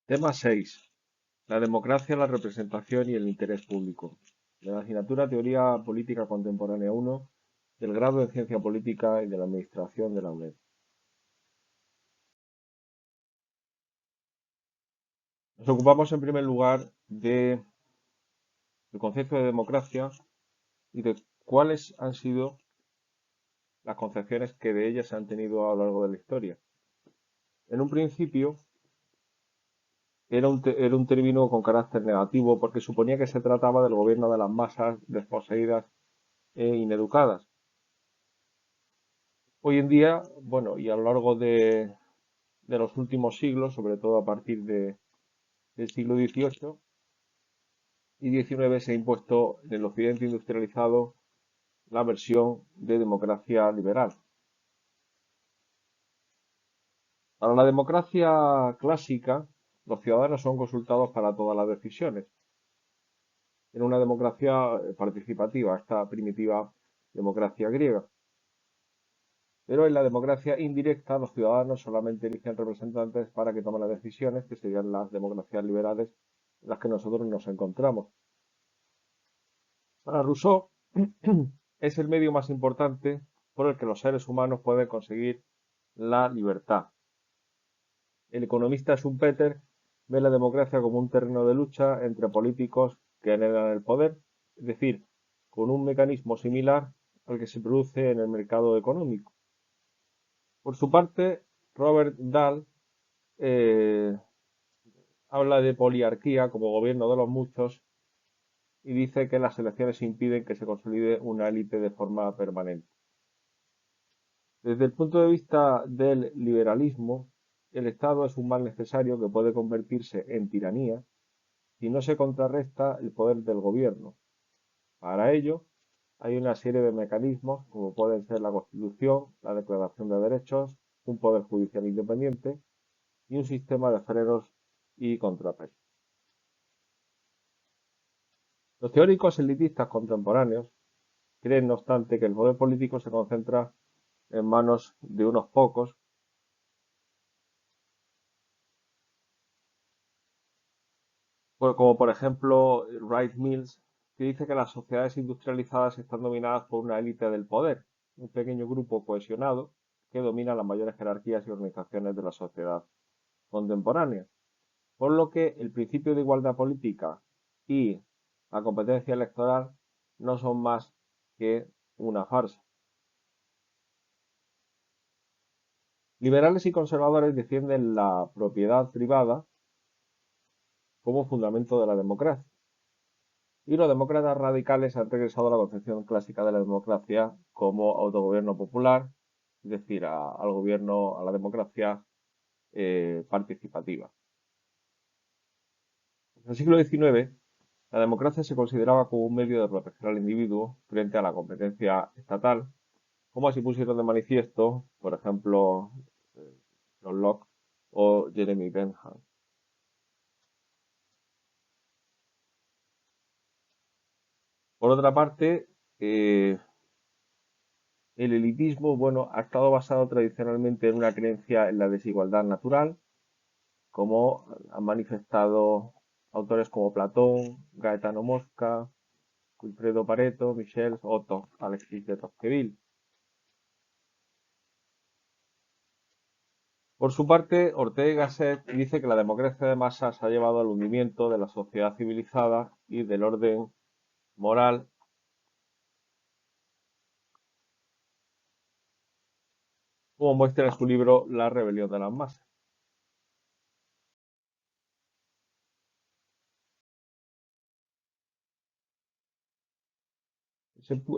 Tema 6. La democracia, la representación y el interés público. De la asignatura Teoría Política Contemporánea 1, del grado de Ciencia Política y de la Administración de la UNED. Nos ocupamos en primer lugar del concepto de democracia y de cuáles han sido las concepciones que de ellas se han tenido a lo largo de la historia. En un principio era un término con carácter negativo porque suponía que se trataba del gobierno de las masas desposeídas e ineducadas. Hoy en día, bueno, y a lo largo de los últimos siglos, sobre todo a partir del siglo XVIII y XIX, se ha impuesto en el occidente industrializado la versión de democracia liberal. Para la democracia clásica, los ciudadanos son consultados para todas las decisiones. En una democracia participativa, esta primitiva democracia griega. Pero en la democracia indirecta, los ciudadanos solamente eligen representantes para que tomen las decisiones, que serían las democracias liberales en las que nosotros nos encontramos. Para Rousseau, es el medio más importante por el que los seres humanos pueden conseguir la libertad. El economista Schumpeter ve la democracia como un terreno de lucha entre políticos que anhelan el poder, es decir, con un mecanismo similar al que se produce en el mercado económico. Por su parte, Robert Dahl eh, habla de poliarquía como gobierno de los muchos y dice que las elecciones impiden que se consolide una élite de forma permanente. Desde el punto de vista del liberalismo, el Estado es un mal necesario que puede convertirse en tiranía si no se contrarresta el poder del gobierno. Para ello, hay una serie de mecanismos, como pueden ser la Constitución, la Declaración de Derechos, un poder judicial independiente y un sistema de frenos y contrapesos. Los teóricos elitistas contemporáneos creen, no obstante, que el poder político se concentra en manos de unos pocos, como por ejemplo Wright Mills, que dice que las sociedades industrializadas están dominadas por una élite del poder, un pequeño grupo cohesionado que domina las mayores jerarquías y organizaciones de la sociedad contemporánea. Por lo que el principio de igualdad política y la competencia electoral no son más que una farsa. Liberales y conservadores defienden la propiedad privada como fundamento de la democracia. Y los demócratas radicales han regresado a la concepción clásica de la democracia como autogobierno popular, es decir, al gobierno, a la democracia participativa. En el siglo XIX, la democracia se consideraba como un medio de proteger al individuo frente a la competencia estatal, como así pusieron de manifiesto, por ejemplo, John Locke o Jeremy Bentham. Por otra parte, el elitismo, bueno, ha estado basado tradicionalmente en una creencia en la desigualdad natural, como han manifestado autores como Platón, Gaetano Mosca, Wilfredo Pareto, Michel Otto, Alexis de Tocqueville. Por su parte, Ortega y Gasset dice que la democracia de masas ha llevado al hundimiento de la sociedad civilizada y del orden moral, como muestra en su libro La rebelión de las masas.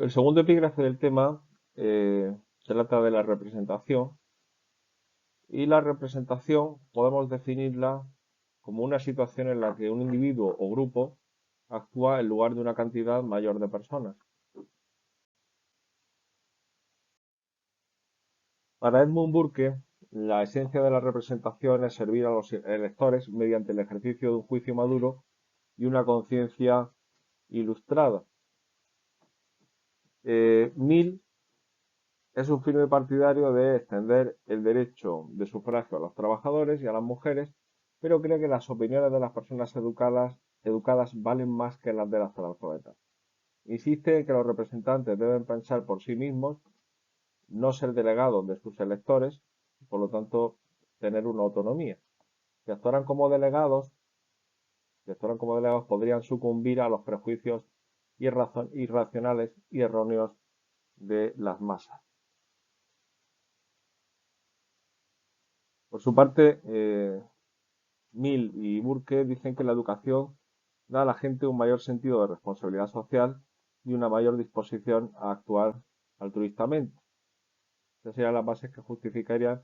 El segundo epígrafe del tema trata de la representación, y la representación podemos definirla como una situación en la que un individuo o grupo actúa en lugar de una cantidad mayor de personas. Para Edmund Burke, la esencia de la representación es servir a los electores mediante el ejercicio de un juicio maduro y una conciencia ilustrada. Mill es un firme partidario de extender el derecho de sufragio a los trabajadores y a las mujeres pero cree que las opiniones de las personas educadas valen más que las de las analfabetas. Insiste en que los representantes deben pensar por sí mismos, no ser delegados de sus electores, y por lo tanto tener una autonomía. Si actuaran como delegados, podrían sucumbir a los prejuicios irracionales y erróneos de las masas. Por su parte, Mill y Burke dicen que la educación da a la gente un mayor sentido de responsabilidad social y una mayor disposición a actuar altruistamente. Esas serían las bases que justificarían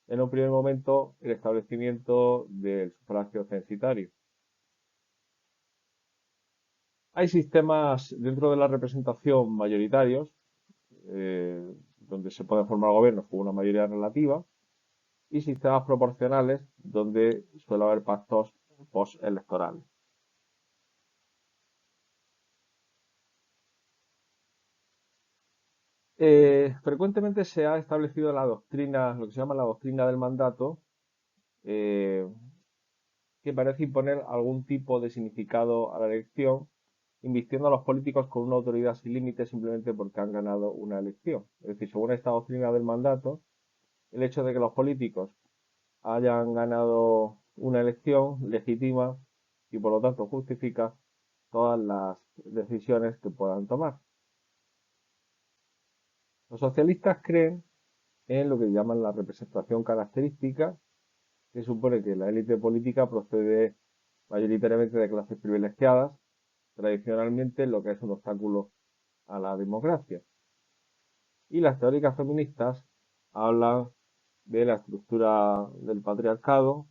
en un primer momento el establecimiento del sufragio censitario. Hay sistemas dentro de la representación mayoritarios, donde se pueden formar gobiernos con una mayoría relativa, y sistemas proporcionales, donde suele haber pactos postelectorales. Frecuentemente se ha establecido la doctrina, lo que se llama la doctrina del mandato, eh, que parece imponer algún tipo de significado a la elección, invistiendo a los políticos con una autoridad sin límites simplemente porque han ganado una elección. Es decir, según esta doctrina del mandato, el hecho de que los políticos hayan ganado una elección legitima y por lo tanto justifica todas las decisiones que puedan tomar. Los socialistas creen en lo que llaman la representación característica, que supone que la élite política procede mayoritariamente de clases privilegiadas, tradicionalmente lo que es un obstáculo a la democracia. Y las teóricas feministas hablan de la estructura del patriarcado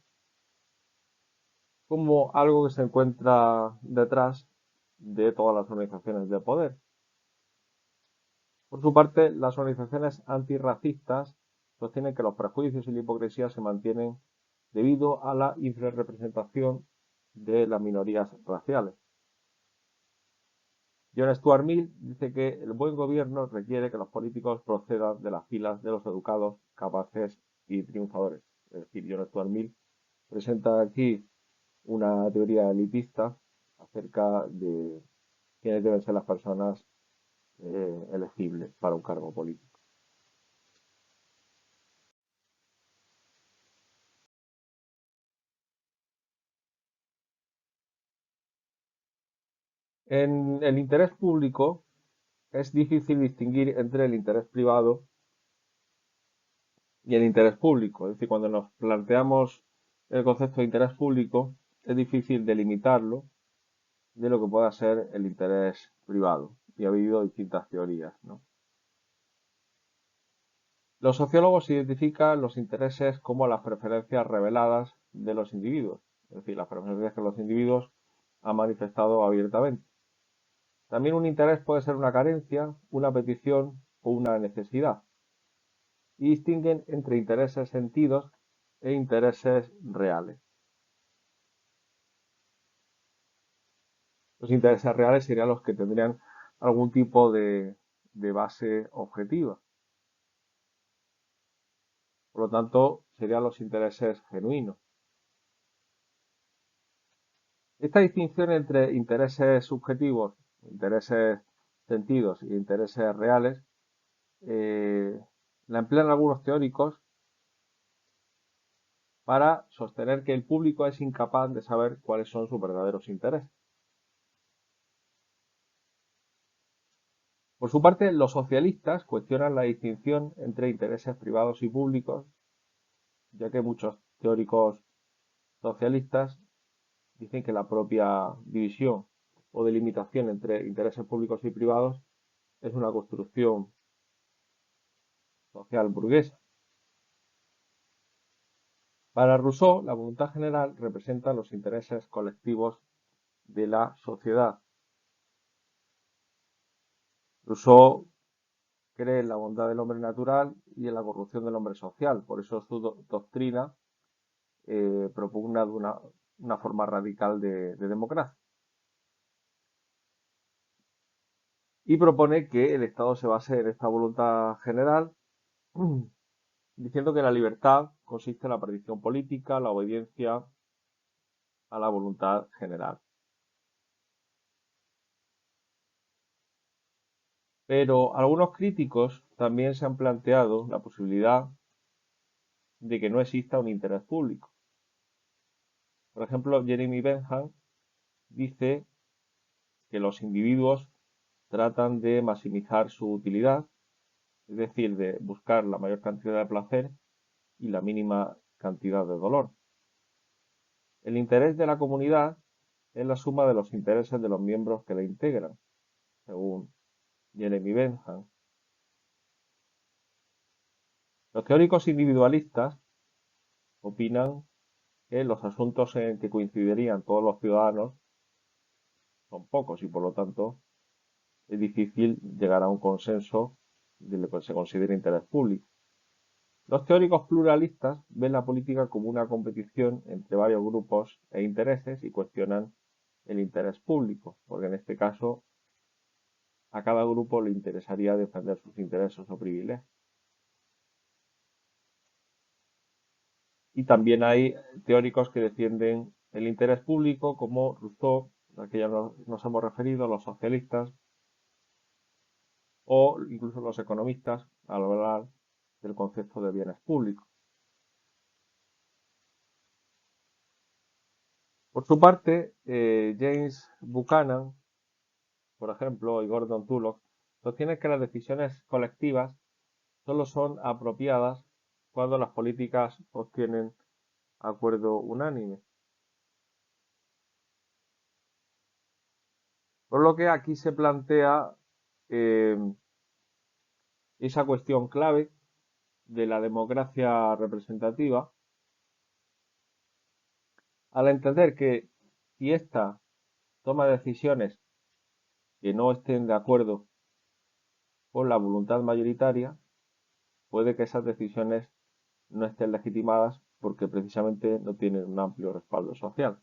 como algo que se encuentra detrás de todas las organizaciones de poder. Por su parte, las organizaciones antirracistas sostienen que los prejuicios y la hipocresía se mantienen debido a la infrarrepresentación de las minorías raciales. John Stuart Mill dice que el buen gobierno requiere que los políticos procedan de las filas de los educados, capaces y triunfadores. Es decir, John Stuart Mill presenta aquí una teoría elitista acerca de quiénes deben ser las personas elegibles para un cargo político. En el interés público es difícil distinguir entre el interés privado y el interés público. Es decir, cuando nos planteamos el concepto de interés público, es difícil delimitarlo de lo que pueda ser el interés privado. Y ha habido distintas teorías, ¿no? Los sociólogos identifican los intereses como las preferencias reveladas de los individuos, es decir, las preferencias que los individuos han manifestado abiertamente. También un interés puede ser una carencia, una petición o una necesidad. Y distinguen entre intereses sentidos e intereses reales. Los intereses reales serían los que tendrían algún tipo de base objetiva. Por lo tanto, serían los intereses genuinos. Esta distinción entre intereses subjetivos, intereses sentidos y intereses reales, la emplean algunos teóricos para sostener que el público es incapaz de saber cuáles son sus verdaderos intereses. Por su parte, los socialistas cuestionan la distinción entre intereses privados y públicos, ya que muchos teóricos socialistas dicen que la propia división o delimitación entre intereses públicos y privados es una construcción social burguesa. Para Rousseau, la voluntad general representa los intereses colectivos de la sociedad. Rousseau cree en la bondad del hombre natural y en la corrupción del hombre social. Por eso su doctrina propugna de una forma radical de democracia. Y propone que el Estado se base en esta voluntad general, diciendo que la libertad consiste en la perdición política, la obediencia a la voluntad general. Pero algunos críticos también se han planteado la posibilidad de que no exista un interés público. Por ejemplo, Jeremy Bentham dice que los individuos tratan de maximizar su utilidad, es decir, de buscar la mayor cantidad de placer y la mínima cantidad de dolor. El interés de la comunidad es la suma de los intereses de los miembros que la integran, según Jeremy Bentham. Los teóricos individualistas opinan que los asuntos en que coincidirían todos los ciudadanos son pocos y por lo tanto es difícil llegar a un consenso de lo que se considera interés público. Los teóricos pluralistas ven la política como una competición entre varios grupos e intereses y cuestionan el interés público, porque en este caso a cada grupo le interesaría defender sus intereses o privilegios. Y también hay teóricos que defienden el interés público, como Rousseau, al que ya nos hemos referido, los socialistas, o incluso los economistas al hablar del concepto de bienes públicos. Por su parte, James Buchanan, por ejemplo, y Gordon Tullock, sostienen que las decisiones colectivas solo son apropiadas cuando las políticas obtienen acuerdo unánime. Por lo que aquí se plantea eh, esa cuestión clave de la democracia representativa, al entender que si ésta toma decisiones que no estén de acuerdo con la voluntad mayoritaria, puede que esas decisiones no estén legitimadas porque precisamente no tienen un amplio respaldo social.